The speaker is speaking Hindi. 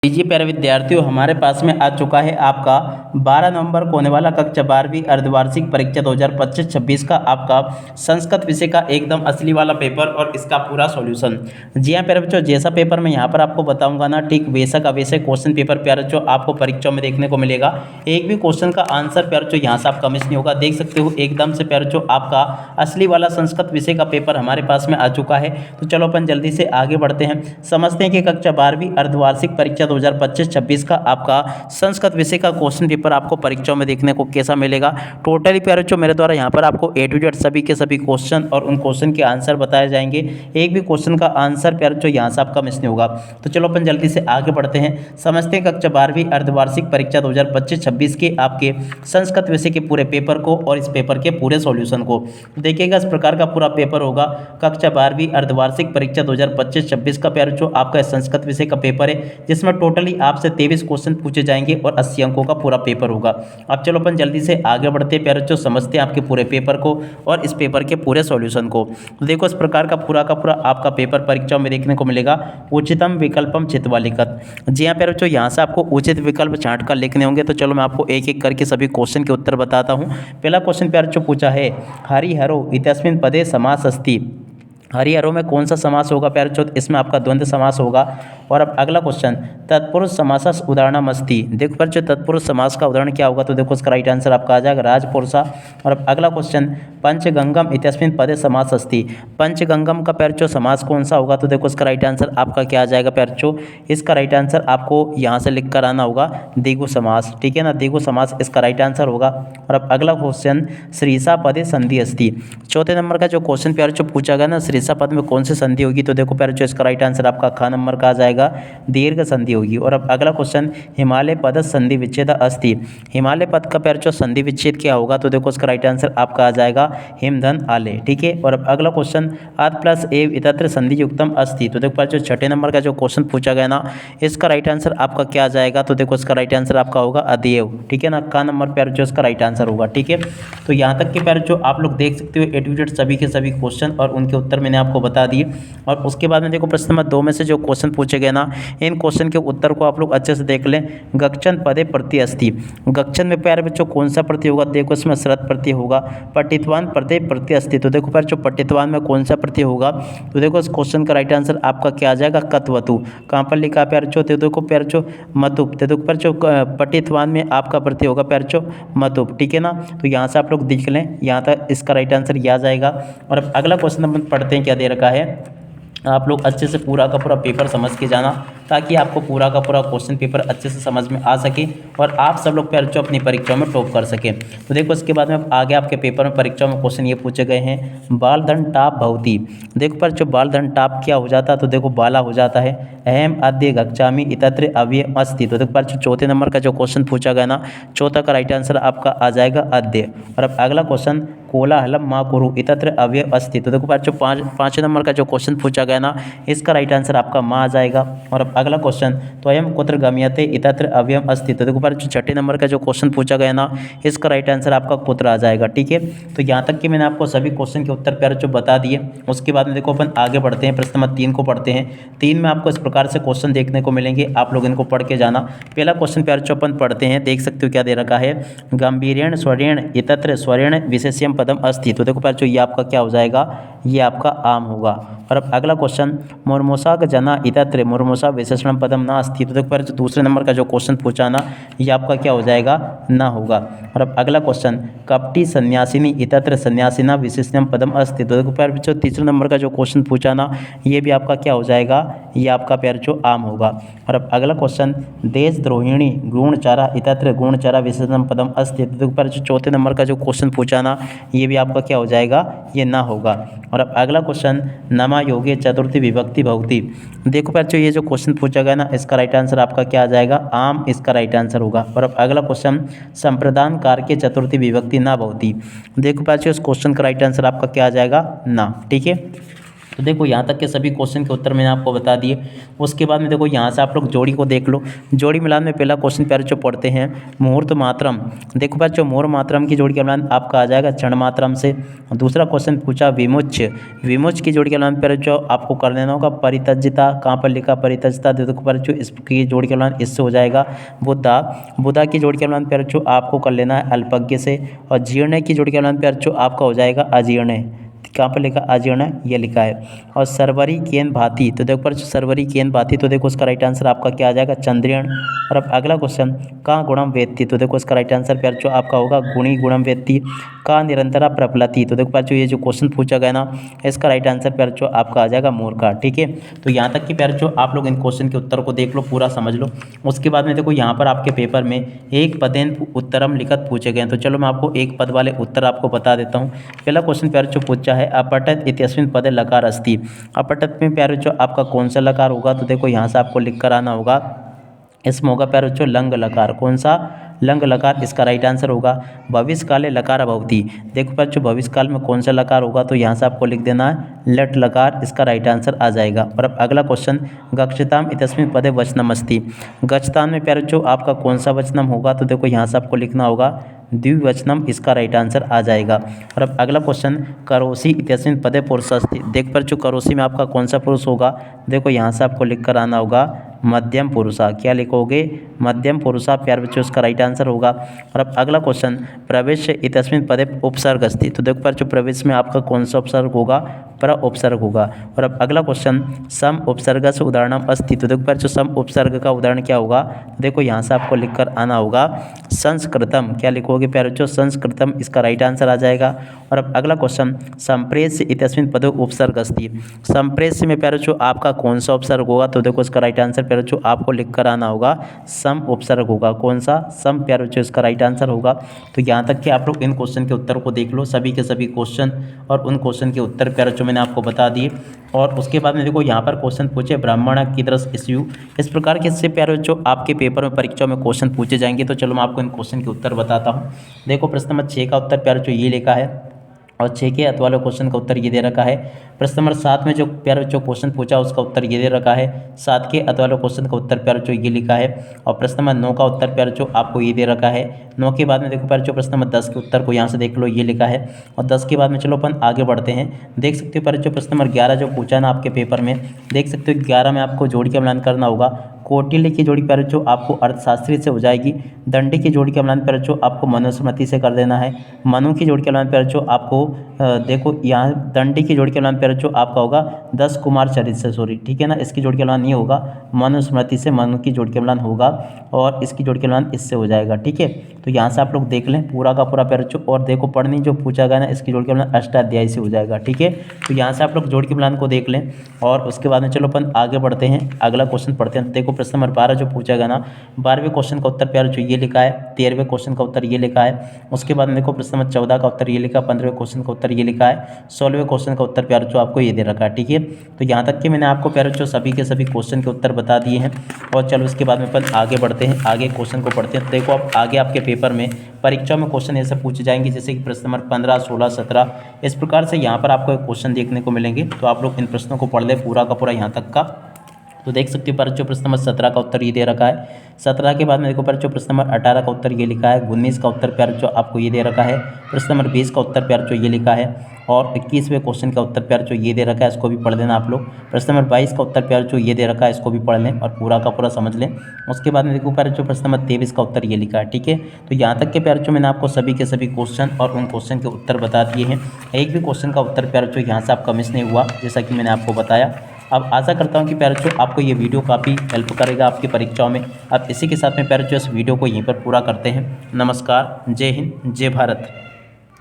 लीजिए प्यारे विद्यार्थियों, हमारे पास में आ चुका है आपका 12 नवंबर को होने वाला कक्षा 12वीं अर्धवार्षिक परीक्षा 2025-26 का आपका संस्कृत विषय का एकदम असली वाला पेपर और इसका पूरा सॉल्यूशन। जी हाँ प्यारे बच्चों, जैसा पेपर मैं यहाँ पर आपको बताऊंगा ना, ठीक वैसा का वैसे क्वेश्चन पेपर प्यारे बच्चों आपको परीक्षाओं में देखने को मिलेगा। एक भी क्वेश्चन का आंसर प्यारे बच्चों यहाँ से आपका मिस नहीं होगा। देख सकते हो एकदम से प्यारे बच्चों आपका असली वाला संस्कृत विषय का पेपर हमारे पास में आ चुका है। तो चलो अपन जल्दी से आगे बढ़ते हैं, समझते हैं कि कक्षा 12वीं अर्धवार्षिक परीक्षा 2025-26 का आपका संस्कृत विषय का क्वेश्चन पेपर आपको परीक्षाओं में देखने को कैसा मिलेगा। टोटली प्यारे बच्चों मेरे द्वारा यहाँ पर आपको ए टू जेड सभी के सभी क्वेश्चन और उन क्वेश्चन के आंसर बताए जाएंगे। एक भी क्वेश्चन का आंसर प्यारे बच्चों यहाँ से आपका मिस नहीं होगा। तो चलो अपन जल्दी से आगे बढ़ते हैं, समझते हैं कक्षा 12वीं अर्धवार्षिक परीक्षा 2025-26 के आपके संस्कृत विषय के पूरे पेपर को और इस पेपर के पूरे सॉल्यूशन को। तो देखिएगा इस प्रकार का पूरा पेपर होगा। कक्षा 12वीं अर्धवार्षिक परीक्षा 2025-26 का प्यारे बच्चों आपका संस्कृत विषय का पेपर है, जिसमें टोटली आपसे 23 क्वेश्चन पूछे जाएंगे और 80 अंकों का पूरा पेपर होगा। अब चलो अपन जल्दी से आगे बढ़ते हैं प्यारे बच्चों, समझते हैं आपके पूरे पेपर को और इस पेपर के पूरे सॉल्यूशन को। तो देखो इस प्रकार का पूरा आपका पेपर परीक्षाओं में देखने को मिलेगा। उचितम विकल्पम चित्वा लिखत। जी हाँ प्यारे बच्चों, यहाँ से आपको उचित विकल्प छांट कर लिखने होंगे। तो चलो मैं आपको एक एक करके सभी क्वेश्चन के उत्तर बताता हूँ। पहला क्वेश्चन प्यारे बच्चों पूछा है, हरिहरो इत्यस्मिन् पदे समास अस्ति। हरिहरो में कौन सा समास होगा प्यारे बच्चों? इसमें आपका द्वंद्व समास होगा। और अब अगला क्वेश्चन, तत्पुरुष समासस उदाहरणमस्ति। देखो प्यारे बच्चों तत्पुरुष समास का उदाहरण क्या होगा? तो देखो इसका राइट आंसर आपका आ जाएगा राजपुरुषा। और अब अगला क्वेश्चन, पंचगंगम इत्यस्मिन् पदे समास अस्ति। पंचगंगम का प्यारे बच्चों समास कौन सा होगा? तो देखो इसका राइट आंसर आपका क्या आ जाएगा प्यारे बच्चों? इसका राइट आंसर आपको यहाँ से लिख कर आना होगा द्विगु समास, ठीक है ना, द्विगु समास इसका राइट आंसर होगा। और अब अगला क्वेश्चन, श्रीसा पदे संधि अस्ति। चौथे नंबर का जो क्वेश्चन प्यारे बच्चों पूछा गया ना, श्रीसा पद में कौन सी संधि होगी? तो देखो प्यारे बच्चों इसका राइट आंसर आपका ख नंबर का आ जाएगा, दीर्घ संधि होगी। और अब अगला क्वेश्चन, हिमालय पद संधि विच्छेद अस्ति। हिमालय पद का प्यारे बच्चों संधि विच्छेद क्या होगा? तो देखो इसका राइट आंसर आपका आ जाएगा हिमधन आले, ठीक है। और अब अगला क्वेश्चन, अत प्लस एव इतत्र संधि युक्तम अस्ति। तो देखो प्यारे बच्चों छठे नंबर का जो क्वेश्चन पूछा गया ना, इसका राइट आंसर आपका क्या आ जाएगा? तो देखो इसका राइट आंसर आपका होगा अदेव, ठीक है ना, का नंबर प्यारे बच्चों इसका राइट आंसर होगा, ठीक है। तो यहाँ तक के प्यारे बच्चों आप लोग देख सकते हो ए टू जेड सभी के सभी क्वेश्चन और उनके उत्तर मैंने आपको बता दिए। और उसके बाद में देखो प्रश्न नंबर 2 में से जो क्वेश्चन पूछे गए ना, इन क्वेश्चन के उत्तर को आप लोग अच्छे से देख लें। गक्षन पदे प्रत्यय अस्ति। गक्षन में प्यारे बच्चों कौन सा प्रत्यय होगा? देखो इसमें शरत प्रत्यय होगा। पठितवान पदे प्रत्यय अस्ति। तो देखो प्यारे बच्चों पठितवान में कौन सा प्रत्यय होगा? तो देखो इस क्वेश्चन का राइट आंसर आपका क्या आ जाएगा? कत्वतु। कहाँ पर लिखा प्यारे बच्चों? तो देखो प्यारे बच्चों मतुप। तो देखो प्यारे बच्चों पठितवान में आपका प्रत्यय होगा प्यारे बच्चों मतुप, ठीक है ना। तो यहाँ से आप लोग देख लें, यहाँ तक इसका राइट आंसर यह आ जाएगा। और अब अगला क्वेश्चन अपन पढ़ते हैं क्या दे रखा है। आप लोग अच्छे से पूरा का पूरा पेपर समझ के जाना, ताकि आपको पूरा का पूरा क्वेश्चन पेपर अच्छे से समझ में आ सके और आप सब लोग प्यारे बच्चों अपनी परीक्षाओं में टॉप कर सकें। तो देखो इसके बाद में आगे आपके पेपर में परीक्षाओं में क्वेश्चन ये पूछे गए हैं, बालधन टाप भवती। देखो प्यारे बच्चों बालधन टाप क्या हो जाता है? तो देखो बाला हो जाता है। अहम अद्य गच्छामि इतत्र अव्यय अस्ति। तो देखो प्यारे बच्चों चौथे नंबर का जो क्वेश्चन पूछा गया ना, चौथा का राइट आंसर आपका आ जाएगा अद्य। और अब अगला क्वेश्चन, कोलाहलम मा कुरु इतत्र अव्यय अस्ति। तो देखो प्यारे बच्चों पाँचवें नंबर का जो क्वेश्चन पूछा गया ना, इसका राइट आंसर आपका माँ आ जाएगा। और अब अगला क्वेश्चन, त्वयं कुत्र गम्यते इतत्र अव्ययम अस्ति। तो देखो प्यारे बच्चों छठे नंबर का जो क्वेश्चन पूछा गया ना, इसका राइट आंसर आपका कुत्र आ जाएगा, ठीक है। तो यहाँ तक कि मैंने आपको सभी क्वेश्चन के उत्तर प्यारे बच्चों बता दिए। उसके बाद में देखो अपन आगे बढ़ते हैं, प्रश्न नंबर 3 को पढ़ते हैं। 3 में आपको इस प्रकार से क्वेश्चन देखने को मिलेंगे, आप लोग इनको पढ़ के जाना। पहला क्वेश्चन प्यारे बच्चों अपन पढ़ते हैं, देख सकते हो क्या दे रखा है, गंभीरेण स्वरेण इतत्र स्वरेण विशेष्यम पदम अस्ति। तो देखो प्यारे बच्चों ये आपका क्या हो जाएगा? ये आपका आम होगा। और अब अगला क्वेश्चन, मुर्मुषा जना इतत्र मुर्मुषा विशेषण पदम ना अस्ति। तो देखो प्यारे बच्चों दूसरे नंबर का जो क्वेश्चन पूछा ना, ये आपका क्या हो जाएगा? ना होगा। और अब अगला क्वेश्चन, कपटी सन्यासिनी इतत्र सन्यासिना विशेषणम पदम अस्ति। तो देखो प्यारे बच्चों तीसरे नंबर का जो क्वेश्चन पूछा ना, ये भी आपका क्या हो जाएगा? ये आपका प्यारे बच्चों आम होगा। और अब अगला क्वेश्चन, देशद्रोहिणी गुणचारा इतत्र गुणचारा विशेषणम पदम अस्ति। तो देखो प्यारे बच्चों चौथे नंबर का जो क्वेश्चन पूछा ना, ये भी आपका क्या हो जाएगा? ये ना होगा। और अब अगला क्वेश्चन, नमा योगे चतुर्थी विभक्ति भवती। देखो बच्चों ये जो क्वेश्चन पूछा गया ना, इसका राइट आंसर आपका क्या आ जाएगा? आम इसका राइट आंसर होगा। और अब अगला क्वेश्चन, संप्रदान कारके चतुर्थी विभक्ति ना भवती। देखो बच्चों इस क्वेश्चन का राइट आंसर आपका क्या आ जाएगा? ना, ठीक है। तो देखो यहाँ तक के सभी क्वेश्चन के उत्तर मैंने आपको बता दिए। उसके बाद में देखो यहाँ से आप लोग जोड़ी को देख लो। जोड़ी मिलान में पहला क्वेश्चन प्यारे जो पढ़ते हैं मुहूर्त मात्रम। देखो प्यारे जो मुहूर्त मात्रम की जोड़ी का मिलान आपका आ जाएगा क्षण मात्रम से। दूसरा क्वेश्चन पूछा विमुच्य। विमुच्य की जोड़ी का मिलान प्यारे जो आपको कर लेना होगा परितज्यता। कहाँ पर लिखा परितज्यता, देखो प्यारे जो इसकी जोड़ी का मिलान इससे हो जाएगा बुद्धा। बुद्धा की जोड़ी का मिलान प्यारे जो आपको कर लेना है अल्पज्ञ से। और जीर्ण की जोड़ी का मिलान प्यारे जो आपका हो जाएगा अजीर्ण। कहाँ पर लिखा अजीर्ण, ये लिखा है। और सरवरी केन भांति, तो देखो पर सरवरी केन भांति, तो देखो उसका राइट आंसर आपका क्या आ जाएगा चंद्रियण। और अब अगला क्वेश्चन कहाँ गुणम वेत्ति, तो देखो इसका राइट आंसर प्यार जो आपका होगा गुणी गुणम वेत्ति। कहाँ निरंतरा प्रबलति, तो देखो प्यार जो ये जो क्वेश्चन पूछा गया ना इसका राइट आंसर प्यार जो आपका आ जाएगा मूर्खा। ठीक है, तो यहाँ तक कि प्यार जो आप लोग इन क्वेश्चन के उत्तर को देख लो, पूरा समझ लो। उसके बाद में देखो यहाँ पर आपके पेपर में एक पदेन उत्तरम लिखत पूछे गए, तो चलो मैं आपको एक पद वाले उत्तर आपको बता देता हूँ। पहला क्वेश्चन प्यार जो पूछा है अपठत इत्यस्मिन् पदे लकार अस्ति। अपठत में प्यारे जो आपका कौन सा लकार होगा, तो देखो यहाँ से आपको लिख कर आना होगा। इसमें होगा प्यारे जो लंग लकार। कौन सा? लंग लकार, इसका राइट आंसर होगा। भविष्य काले लकार भवति, देखो प्यारे जो भविष्य काल में कौन सा लकार होगा, तो यहाँ से आपको लिख देना है लट लकार, इसका राइट आंसर आ जाएगा। और अब अगला क्वेश्चन गच्छताम इत्यस्मिन् पदे वचनम अस्ति। गच्छताम में प्यारे जो आपका कौन सा वचनम होगा, तो देखो यहाँ से आपको लिखना होगा द्विवचनम, इसका राइट आंसर आ जाएगा। और अब अगला क्वेश्चन करोसी इत्यस्मिन् पदे पुरुषस्ति। देख पर जो करोसी में आपका कौन सा पुरुष होगा, देखो यहाँ से आपको लिख कर आना होगा मध्यम पुरुषा। क्या लिखोगे? मध्यम पुरुषा, प्यार बच्चों उसका राइट आंसर होगा। और अब अगला क्वेश्चन प्रवेश इत्यस्मिन् पदे उपसर्ग अस्ति। तो देखो पर जो प्रवेश में आपका कौन सा उपसर्ग होगा? पर उपसर्ग होगा। और अब अगला क्वेश्चन सम उपसर्ग से उदाहरणम अस्ति। तो देखो पर जो सम उपसर्ग का उदाहरण क्या होगा, देखो यहाँ से आपको लिख कर आना होगा संस्कृतम। क्या लिखोगे प्यारे बच्चों? संस्कृतम, इसका राइट आंसर आ जाएगा। और अब अगला क्वेश्चन संप्रेष्य इत्यस्मिन् पदे उपसर्ग अस्ति। संप्रेष्य में प्यारे बच्चों आपका कौन सा उपसर्ग होगा, तो देखो इसका राइट आंसर प्यारे बच्चों आपको लिख कर आना होगा सम उपसर्ग होगा। कौन सा? सम, प्यारे बच्चों इसका राइट आंसर होगा। तो यहाँ तक कि आप लोग इन क्वेश्चन के उत्तर को देख लो, सभी के सभी क्वेश्चन और उन क्वेश्चन के उत्तर प्यारे बच्चों मैंने आपको बता दिए। और उसके बाद में देखो यहाँ पर क्वेश्चन पूछे ब्राह्मण कीदृश इस्यु। इस प्रकार के इससे प्यारे बच्चों आपके पेपर में परीक्षा में क्वेश्चन पूछे जाएंगे। तो चलो मैं आपको इन क्वेश्चन के उत्तर बताता हूँ। देखो प्रश्न नंबर 6 का उत्तर प्यारे बच्चों ये लिखा है, और 6 के अत वाले क्वेश्चन का उत्तर ये दे रखा है। प्रश्न नंबर 7 में जो प्यारे बच्चों क्वेश्चन पूछा उसका उत्तर ये दे रखा है। 7 के अत वाले क्वेश्चन का उत्तर प्यारे बच्चों ये लिखा है। और प्रश्न नंबर 9 का उत्तर प्यारे बच्चों आपको ये दे रखा है। 9 के बाद में देखो प्यारे बच्चों प्रश्न नंबर 10 के उत्तर को यहाँ से देख लो, ये लिखा है। और 10 के बाद में चलो अपन आगे बढ़ते हैं। देख सकते हो प्यारे बच्चों प्रश्न नंबर 11 जो पूछा ना आपके पेपर में, देख सकते हो 11 में आपको जोड़ी का मिलान करना होगा। कौटिल्य की जोड़ी प्यारे बच्चों आपको अर्थशास्त्री से हो जाएगी। दंडी की जोड़ी का मिलान प्यारे बच्चों आपको मनुस्मृति से कर देना है। मनु की जोड़ी का मिलान प्यारे बच्चों आपको देखो यहाँ दंडी की जोड़ी का मिलान प्यारे बच्चों आपका होगा 10 कुमार चरित से, सॉरी ठीक है ना, इसकी जोड़ी का मिलान नहीं होगा। मनुस्मृति से मनु की जोड़ी का मिलान होगा और इसकी जोड़ी का मिलान इससे हो जाएगा। ठीक है, तो यहाँ से आप लोग देख लें पूरा का पूरा प्यारे बच्चों। और देखो पढ़नी जो पूछा गया ना इसकी जोड़ी का मिलान अष्टाध्यायी से हो जाएगा। ठीक है, तो यहाँ से आप लोग जोड़ी के मिलान को देख लें। और उसके बाद में चलो अपन आगे बढ़ते हैं, अगला क्वेश्चन पढ़ते हैं। देखो प्रश्न नंबर 12 जो पूछा गया ना, 12वें क्वेश्चन का उत्तर प्यारे बच्चों ये लिखा है। 13वें क्वेश्चन का उत्तर ये लिखा है। उसके बाद में देखो प्रश्न नंबर 14 का उत्तर ये लिखा, 15वें क्वेश्चन का उत्तर ये लिखा है, 16वें क्वेश्चन का उत्तर प्यारे बच्चों आपको ये दे रखा है। ठीक है, तो यहाँ तक कि मैंने आपको प्यारे बच्चों सभी के सभी क्वेश्चन के उत्तर बता दिए हैं। और चलो इसके बाद में अपन आगे बढ़ते हैं, आगे क्वेश्चन को पढ़ते हैं। तो देखो अब आगे आपके पेपर में परीक्षा में क्वेश्चन ऐसे पूछे जाएंगे जैसे कि प्रश्न नंबर 15, 16, 17 इस प्रकार से यहाँ पर आपको क्वेश्चन देखने को मिलेंगे। तो आप लोग इन प्रश्नों को पढ़ ले पूरा का पूरा यहाँ तक का। तो देख सकते हो पर जो प्रश्न नंबर 17 का उत्तर ये दे रखा है। 17 के बाद में देखो पर जो प्रश्न नंबर 18 का उत्तर ये लिखा है। 19 का उत्तर प्यार जो आपको ये दे रखा है। प्रश्न नंबर 20 का उत्तर प्यार जो ये लिखा है। और 21वें क्वेश्चन का उत्तर प्यार जो ये दे रखा है इसको भी पढ़ लेना आप लोग। प्रश्न नंबर 22 का उत्तर प्यार जो ये दे रखा है इसको भी पढ़ लें और पूरा का पूरा समझ लें। उसके बाद में देखो प्यार जो प्रश्न नंबर 23 का उत्तर ये लिखा है। ठीक है, तो यहाँ तक के प्यार जो मैंने आपको सभी के सभी क्वेश्चन और उन क्वेश्चन के उत्तर बता दिए हैं। एक भी क्वेश्चन का उत्तर प्यार जो यहाँ से आपका मिस नहीं हुआ जैसा कि मैंने आपको बताया। अब आशा करता हूँ कि प्यारे बच्चों आपको ये वीडियो काफ़ी हेल्प करेगा आपकी परीक्षाओं में। अब इसी के साथ में प्यारे बच्चों इस वीडियो को यहीं पर पूरा करते हैं। नमस्कार, जय हिंद, जय भारत।